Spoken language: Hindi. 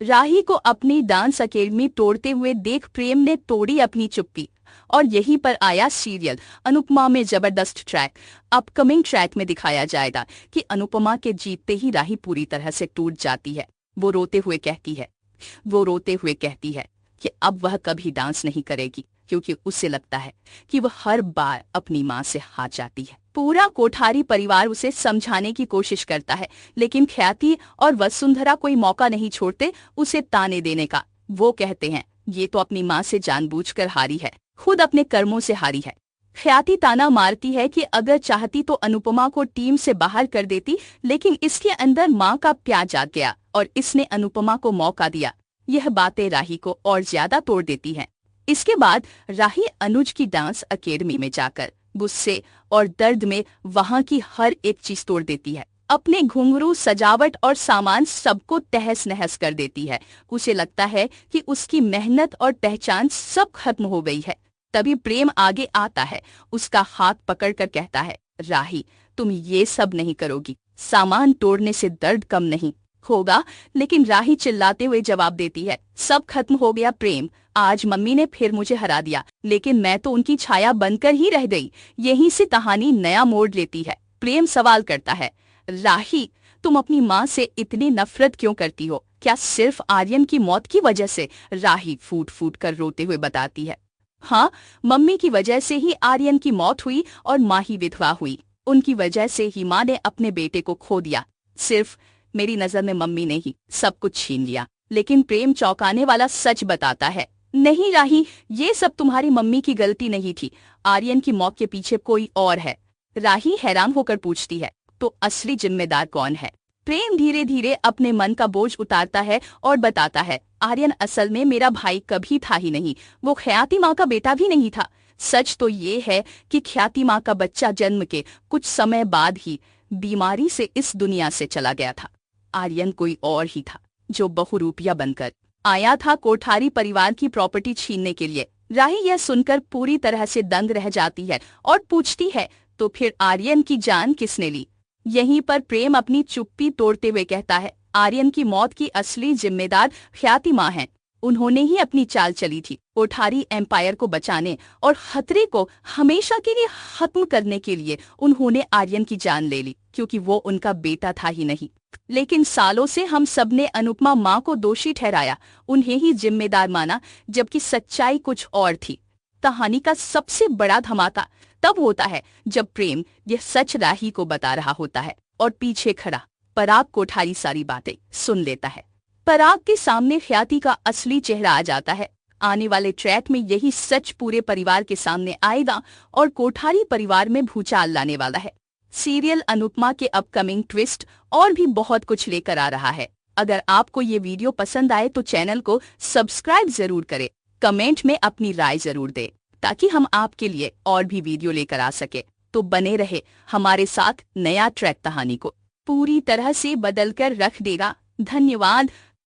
राही को अपनी डांस अकेडमी तोड़ते हुए देख प्रेम ने तोड़ी अपनी चुप्पी। और यहीं पर आया सीरियल अनुपमा में जबरदस्त ट्रैक। अपकमिंग ट्रैक में दिखाया जाएगा कि अनुपमा के जीतते ही राही पूरी तरह से टूट जाती है। वो रोते हुए कहती है कि अब वह कभी डांस नहीं करेगी, क्योंकि उसे लगता है कि वह हर बार अपनी मां से हार जाती है। पूरा कोठारी परिवार उसे समझाने की कोशिश करता है, लेकिन ख्याति और वसुंधरा कोई मौका नहीं छोड़ते उसे ताने देने का। वो कहते हैं ये तो अपनी मां से जानबूझकर हारी है, खुद अपने कर्मों से हारी है। ख्याति ताना मारती है कि अगर चाहती तो अनुपमा को टीम से बाहर कर देती, लेकिन इसके अंदर मां का प्यार जाग गया और इसने अनुपमा को मौका दिया। यह बातें राही को और ज्यादा तोड़ देती हैं। इसके बाद राही अनुज की डांस अकेडमी में जाकर गुस्से और दर्द में वहां की हर एक चीज तोड़ देती है। अपने घुंघरू, सजावट और सामान सबको तहस नहस कर देती है। उसे लगता है कि उसकी मेहनत और पहचान सब खत्म हो गई है। तभी प्रेम आगे आता है, उसका हाथ पकड़कर कहता है, राही तुम ये सब नहीं करोगी, सामान तोड़ने से दर्द कम नहीं होगा। लेकिन राही चिल्लाते हुए जवाब देती है, सब खत्म हो गया प्रेम, आज मम्मी ने फिर मुझे हरा दिया, लेकिन मैं तो उनकी छाया बनकर ही रह गई। यहीं से कहानी नया मोड़ लेती है। प्रेम सवाल करता है, राही तुम अपनी माँ से इतनी नफरत क्यों करती हो? क्या सिर्फ आर्यन की मौत की वजह से? राही फूट फूट कर रोते हुए बताती है, हाँ, मम्मी की वजह से ही आर्यन की मौत हुई और माँ ही विधवा हुई। उनकी वजह से ही माँ ने अपने बेटे को खो दिया। सिर्फ मेरी नजर में मम्मी ने ही सब कुछ छीन लिया। लेकिन प्रेम चौंकाने वाला सच बताता है, नहीं राही, ये सब तुम्हारी मम्मी की गलती नहीं थी। आर्यन की मौत के पीछे कोई और है। राही हैरान होकर पूछती है, तो असली जिम्मेदार कौन है? प्रेम धीरे धीरे अपने मन का बोझ उतारता है और बताता है, आर्यन असल में मेरा भाई कभी था ही नहीं, वो ख्याति माँ का बेटा भी नहीं था। सच तो ये है कि ख्याति माँ का बच्चा जन्म के कुछ समय बाद ही बीमारी से इस दुनिया से चला गया था। आर्यन कोई और ही था, जो बहुरूपिया बनकर आया था कोठारी परिवार की प्रॉपर्टी छीनने के लिए। राही यह सुनकर पूरी तरह से दंग रह जाती है और पूछती है, तो फिर आर्यन की जान किसने ली? यहीं पर प्रेम अपनी चुप्पी तोड़ते हुए कहता है, आर्यन की मौत की असली जिम्मेदार ख्याति माँ हैं। उन्होंने ही अपनी चाल चली थी। कोठारी एम्पायर को बचाने और खतरे को हमेशा के लिए खत्म करने के लिए उन्होंने आर्यन की जान ले ली, क्योंकि वो उनका बेटा था ही नहीं। लेकिन सालों से हम सबने अनुपमा माँ को दोषी ठहराया, उन्हें ही जिम्मेदार माना, जबकि सच्चाई कुछ और थी। कहानी का सबसे बड़ा धमाका तब होता है जब प्रेम यह सच राही को बता रहा होता है और पीछे खड़ा पराग कोठारी सारी बातें सुन लेता है। पराग के सामने ख्याति का असली चेहरा आ जाता है। आने वाले ट्रैक में यही सच पूरे परिवार के सामने आएगा और कोठारी परिवार में भूचाल लाने वाला है। सीरियल अनुपमा के अपकमिंग ट्विस्ट और भी बहुत कुछ लेकर आ रहा है। अगर आपको ये वीडियो पसंद आए तो चैनल को सब्सक्राइब जरूर करें, कमेंट में अपनी राय जरूर दें, ताकि हम आपके लिए और भी वीडियो लेकर आ सके। तो बने रहे हमारे साथ, नया ट्रैक कहानी को पूरी तरह से बदल कर रख देगा। धन्यवाद।